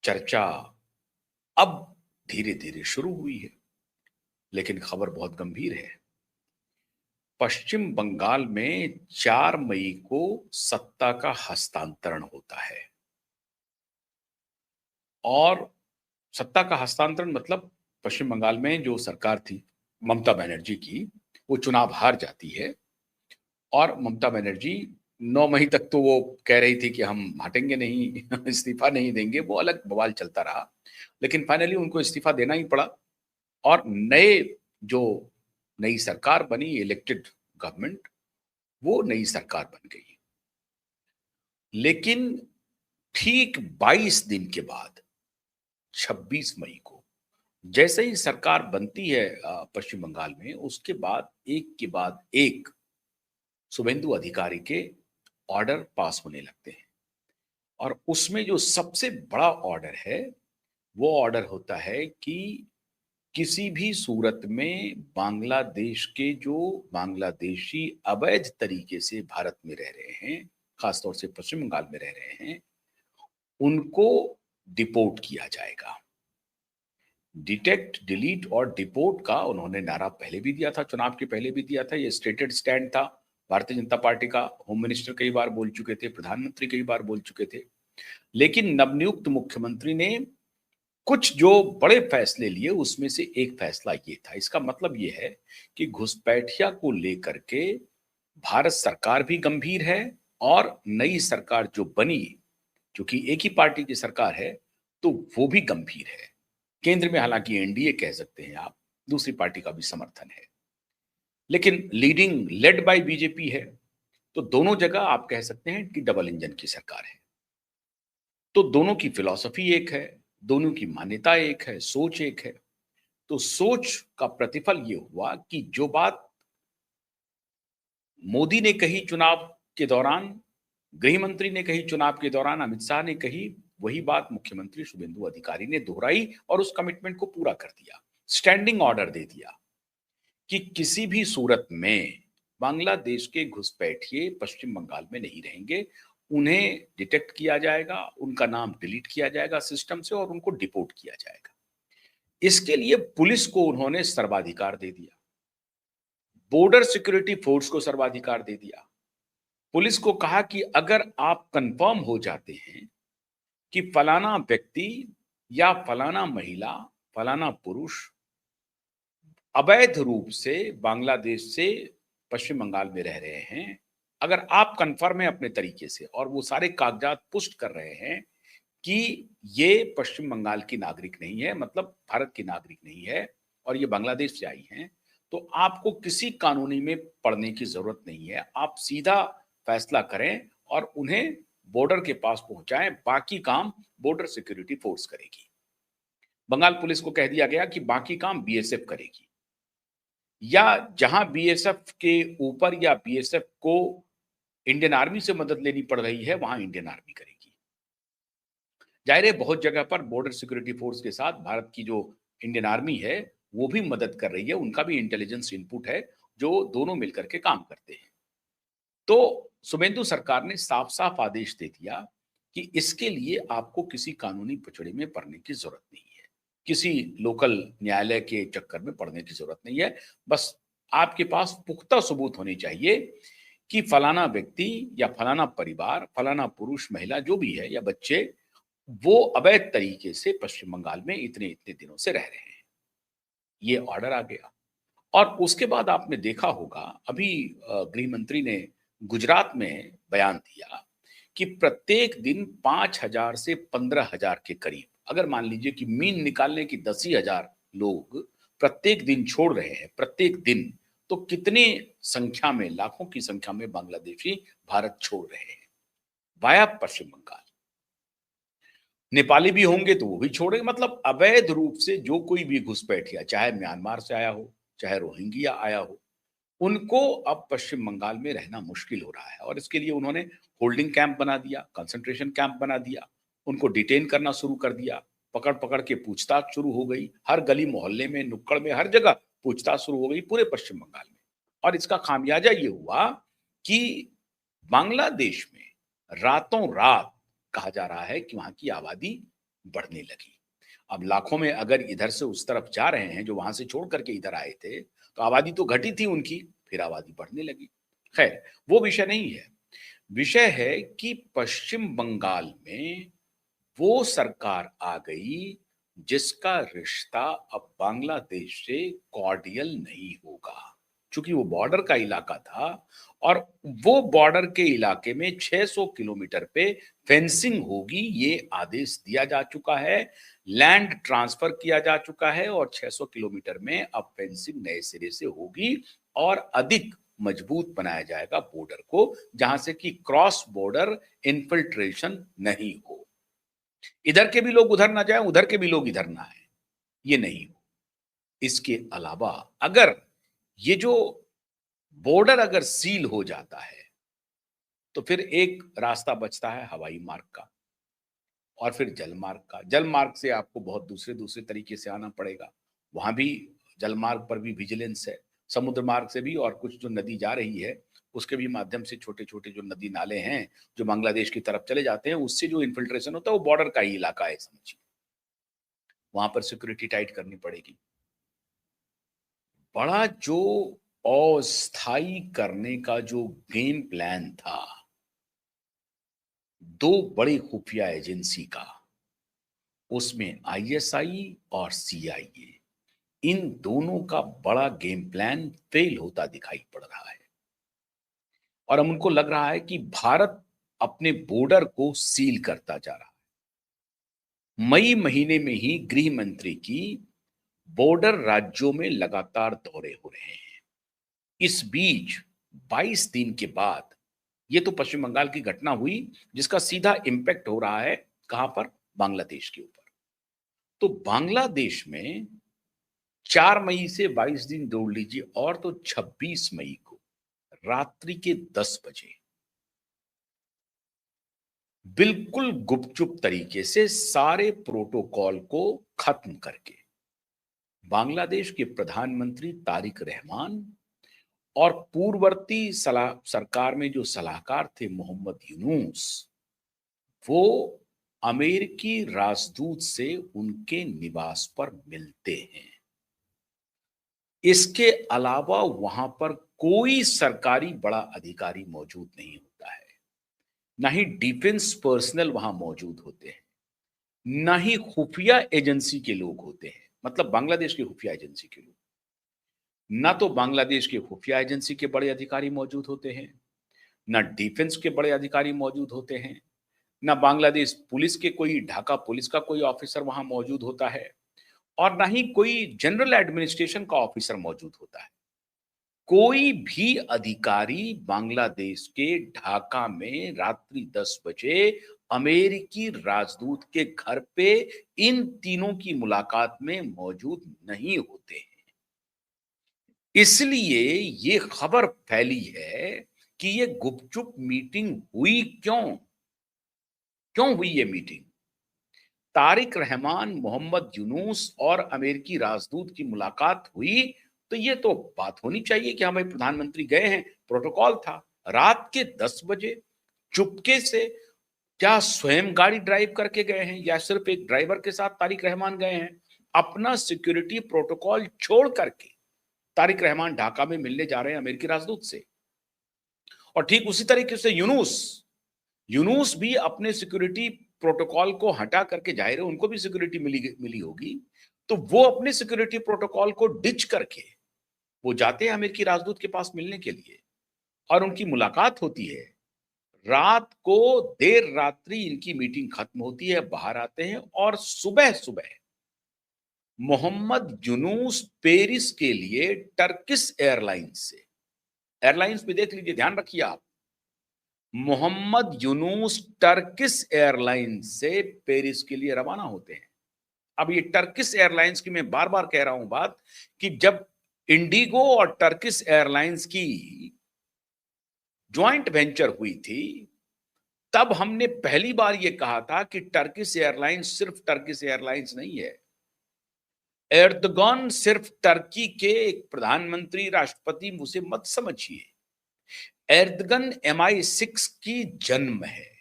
चर्चा अब धीरे-धीरे शुरू हुई है, लेकिन खबर बहुत गंभीर है। पश्चिम बंगाल में 4 मई को सत्ता का हस्तांतरण होता है और सत्ता का हस्तांतरण मतलब पश्चिम बंगाल में जो सरकार थी ममता बनर्जी की, वो चुनाव हार जाती है और ममता बनर्जी 9 मई तक तो वो कह रही थी कि हम हटेंगे नहीं, इस्तीफा नहीं देंगे, वो अलग बवाल चलता रहा। लेकिन फाइनली उनको इस्तीफा देना ही पड़ा और जो नई सरकार बनी, इलेक्टेड गवर्नमेंट, वो नई सरकार बन गई। लेकिन ठीक 22 दिन के बाद 26 मई को जैसे ही सरकार बनती है पश्चिम बंगाल में, उसके बाद एक के बाद एक शुभेंदु अधिकारी के ऑर्डर पास होने लगते हैं और उसमें जो सबसे बड़ा ऑर्डर है, वो ऑर्डर होता है कि किसी भी सूरत में बांग्लादेश के जो बांग्लादेशी अवैध तरीके से भारत में रह रहे हैं, खासतौर से पश्चिम बंगाल में रह रहे हैं, उनको डिपोर्ट किया जाएगा। डिटेक्ट, डिलीट और डिपोर्ट का उन्होंने नारा पहले भी दिया था, चुनाव के पहले भी दिया था। ये स्टेटेड स्टैंड था भारतीय जनता पार्टी का। होम मिनिस्टर कई बार बोल चुके थे, प्रधानमंत्री कई बार बोल चुके थे। लेकिन नवनियुक्त मुख्यमंत्री ने कुछ जो बड़े फैसले लिए, उसमें से एक फैसला ये था। इसका मतलब ये है कि घुसपैठिया को लेकर के भारत सरकार भी गंभीर है और नई सरकार जो बनी, क्योंकि एक ही पार्टी की सरकार है, तो वो भी गंभीर है। केंद्र में हालांकि एनडीए कह सकते हैं आप, दूसरी पार्टी का भी समर्थन है, लेकिन लीडिंग लेड बाय बीजेपी है, तो दोनों जगह आप कह सकते हैं कि डबल इंजन की सरकार है। तो दोनों की फिलॉसफी एक है, दोनों की मान्यता एक है, सोच एक है। तो सोच का प्रतिफल ये हुआ कि जो बात मोदी ने कही चुनाव के दौरान, गृह मंत्री ने कही चुनाव के दौरान, अमित शाह ने कही, वही बात मुख्यमंत्री शुभेंदु अधिकारी ने दोहराई और उस कमिटमेंट को पूरा कर दिया। स्टैंडिंग ऑर्डर दे दिया कि किसी भी सूरत में बांग्लादेश के घुसपैठिए पश्चिम बंगाल में नहीं रहेंगे। उन्हें डिटेक्ट किया जाएगा, उनका नाम डिलीट किया जाएगा सिस्टम से और उनको डिपोर्ट किया जाएगा। इसके लिए पुलिस को उन्होंने सर्वाधिकार दे दिया, बॉर्डर सिक्योरिटी फोर्स को सर्वाधिकार दे दिया। पुलिस को कहा कि अगर आप कंफर्म हो जाते हैं कि फलाना व्यक्ति या फलाना महिला, फलाना पुरुष अवैध रूप से बांग्लादेश से पश्चिम बंगाल में रह रहे हैं, अगर आप कंफर्म है अपने तरीके से और वो सारे कागजात पुष्ट कर रहे हैं कि ये पश्चिम बंगाल की नागरिक नहीं है, मतलब भारत की नागरिक नहीं है और ये बांग्लादेश से आई हैं, तो आपको किसी कानूनी में पड़ने की जरूरत नहीं है। आप सीधा फैसला करें और उन्हें बॉर्डर के पास पहुंचाएं, बाकी काम बॉर्डर सिक्योरिटी फोर्स करेगी। बंगाल पुलिस को कह दिया गया कि बाकी काम बीएसएफ करेगी, या जहां बीएसएफ के ऊपर या बीएसएफ को इंडियन आर्मी से मदद लेनी पड़ रही है, वहां इंडियन आर्मी करेगी। जाहिर है बहुत जगह पर बॉर्डर सिक्योरिटी फोर्स के साथ भारत की जो इंडियन आर्मी है, वो भी मदद कर रही है, उनका भी इंटेलिजेंस इनपुट है, जो दोनों मिलकर के काम करते हैं। तो शुभेंदु सरकार ने साफ साफ आदेश दे दिया कि इसके लिए आपको किसी कानूनी पचड़े में पड़ने की जरूरत नहीं है, किसी लोकल न्यायालय के चक्कर में पड़ने की जरूरत नहीं है। बस आपके पास पुख्ता सबूत होने चाहिए कि फलाना व्यक्ति या फलाना परिवार, फलाना पुरुष, महिला जो भी है या बच्चे, वो अवैध तरीके से पश्चिम बंगाल में इतने इतने दिनों से रह रहे हैं। ये ऑर्डर आ गया और उसके बाद आपने देखा होगा, अभी गृह मंत्री ने गुजरात में बयान दिया कि प्रत्येक दिन 5,000 से 15,000 के करीब, अगर मान लीजिए कि मीन निकालने की 10,000 लोग प्रत्येक दिन छोड़ रहे हैं, प्रत्येक दिन, तो कितने संख्या में, लाखों की संख्या में बांग्लादेशी भारत छोड़ रहे हैं वाया पश्चिम बंगाल। नेपाली भी होंगे तो वो भी छोड़ेंगे। मतलब अवैध रूप से जो कोई भी घुसपैठिया, चाहे म्यांमार से आया हो, चाहे रोहिंग्या आया हो, उनको अब पश्चिम बंगाल में रहना मुश्किल हो रहा है और इसके लिए उन्होंने होल्डिंग कैंप बना दिया, कंसंट्रेशन कैंप बना दिया, उनको डिटेन करना शुरू कर दिया, पकड़ पकड़ के पूछताछ शुरू हो गई, हर गली मोहल्ले में, नुक्कड़ में, हर जगह पूछताछ शुरू हो गई पूरे पश्चिम बंगाल में। और इसका खामियाजा ये हुआ कि बांग्लादेश में रातों रात कहा जा रहा है कि वहां की आबादी बढ़ने लगी। अब लाखों में अगर इधर से उस तरफ जा रहे हैं, जो वहां से छोड़ करके इधर आए थे, तो आबादी तो घटी थी उनकी, फिर आबादी बढ़ने लगी। खैर, वो विषय नहीं है। विषय है कि पश्चिम बंगाल में वो सरकार आ गई जिसका रिश्ता अब बांग्लादेश से कॉर्डियल नहीं होगा, क्योंकि वो बॉर्डर का इलाका था और वो बॉर्डर के इलाके में 600 किलोमीटर पे फेंसिंग होगी, ये आदेश दिया जा चुका है, लैंड ट्रांसफर किया जा चुका है और 600 किलोमीटर में अब फेंसिंग नए सिरे से होगी और अधिक मजबूत बनाया जाएगा बॉर्डर को, जहां से कि क्रॉस बॉर्डर इन्फिल्ट्रेशन नहीं हो, इधर के भी लोग उधर ना जाएं, उधर के भी लोग इधर ना आए, ये नहीं हो। इसके अलावा अगर ये जो बॉर्डर अगर सील हो जाता है, तो फिर एक रास्ता बचता है हवाई मार्ग का और फिर जल मार्ग का। जल मार्ग से आपको बहुत दूसरे दूसरे तरीके से आना पड़ेगा, वहां भी जल मार्ग पर भी विजिलेंस है, समुद्र मार्ग से भी, और कुछ जो नदी जा रही है उसके भी माध्यम से छोटे छोटे जो नदी नाले हैं जो बांग्लादेश की तरफ चले जाते हैं, उससे जो इन्फिल्ट्रेशन होता है वो बॉर्डर का ही इलाका है समझिए, वहां पर सिक्योरिटी टाइट करनी पड़ेगी। बड़ा जो अस्थायी करने का जो गेम प्लान था दो बड़ी खुफिया एजेंसी का, उसमें आईएसआई और सीआईए, इन दोनों का बड़ा गेम प्लान फेल होता दिखाई पड़ रहा है और अब उनको लग रहा है कि भारत अपने बॉर्डर को सील करता जा रहा है। मई महीने में ही गृह मंत्री की बॉर्डर राज्यों में लगातार दौरे हो रहे हैं। इस बीच 22 दिन के बाद ये तो पश्चिम बंगाल की घटना हुई जिसका सीधा इंपैक्ट हो रहा है कहां पर, बांग्लादेश के ऊपर। तो बांग्लादेश में 4 मई से 22 दिन जोड़ लीजिए और तो 26 मई को रात्रि के 10 बजे बिल्कुल गुपचुप तरीके से सारे प्रोटोकॉल को खत्म करके बांग्लादेश के प्रधानमंत्री तारिक रहमान और पूर्ववर्ती सरकार में जो सलाहकार थे मोहम्मद यूनुस, वो अमेरिकी राजदूत से उनके निवास पर मिलते हैं। इसके अलावा वहां पर कोई सरकारी बड़ा अधिकारी मौजूद नहीं होता है, ना ही डिफेंस पर्सनल वहां मौजूद होते हैं, ना ही खुफिया एजेंसी के लोग होते हैं, मतलब बांग्लादेश की खुफिया एजेंसी के लोग। ना तो बांग्लादेश के खुफिया एजेंसी के बड़े अधिकारी मौजूद होते हैं, ना डिफेंस के बड़े अधिकारी मौजूद होते हैं, ना बांग्लादेश पुलिस के कोई, ढाका पुलिस का कोई ऑफिसर वहां मौजूद होता है और ना ही कोई जनरल एडमिनिस्ट्रेशन का ऑफिसर मौजूद होता है। कोई भी अधिकारी बांग्लादेश के ढाका में रात्रि 10 बजे अमेरिकी राजदूत के घर पे इन तीनों की मुलाकात में मौजूद नहीं होते हैं। इसलिए ये खबर फैली है कि ये गुपचुप मीटिंग हुई क्यों? क्यों हुई ये मीटिंग? तारिक रहमान, मोहम्मद यूनुस और अमेरिकी राजदूत की मुलाकात हुई, तो ये तो बात होनी चाहिए कि हाँ भाई प्रधानमंत्री गए हैं, प्रोटोकॉल था। रात के 10 बजे चुपके से, क्या स्वयं गाड़ी ड्राइव करके गए हैं या सिर्फ एक ड्राइवर के साथ तारिक रहमान गए हैं? अपना सिक्योरिटी प्रोटोकॉल छोड़ करके तारिक रहमान ढाका में मिलने जा रहे हैं अमेरिकी राजदूत से। और ठीक उसी तरीके से यूनुस यूनुस भी अपने सिक्योरिटी प्रोटोकॉल को हटा करके, जाहिर है उनको भी सिक्योरिटी मिली मिली होगी, तो वो अपने सिक्योरिटी प्रोटोकॉल को डिच करके वो जाते हैं अमेरिकी राजदूत के पास मिलने के लिए और उनकी मुलाकात होती है। रात को देर रात्रि इनकी मीटिंग खत्म होती है, बाहर आते हैं और सुबह सुबह मोहम्मद यूनुस पेरिस के लिए टर्किश एयरलाइंस से, एयरलाइंस भी देख लीजिए, ध्यान रखिए आप, मोहम्मद यूनुस टर्किश एयरलाइंस से पेरिस के लिए रवाना होते हैं। अब ये टर्किश एयरलाइंस की मैं बार बार कह रहा हूं बात, कि जब इंडिगो और टर्किश एयरलाइंस की ज्वाइंट वेंचर हुई थी, तब हमने पहली बार यह कहा था कि टर्किश एयरलाइंस सिर्फ टर्किश एयरलाइंस नहीं है। एर्दोगन सिर्फ टर्की के एक प्रधानमंत्री, राष्ट्रपति उसे मत समझिए। एर्दोगन MI6 की जन्म है।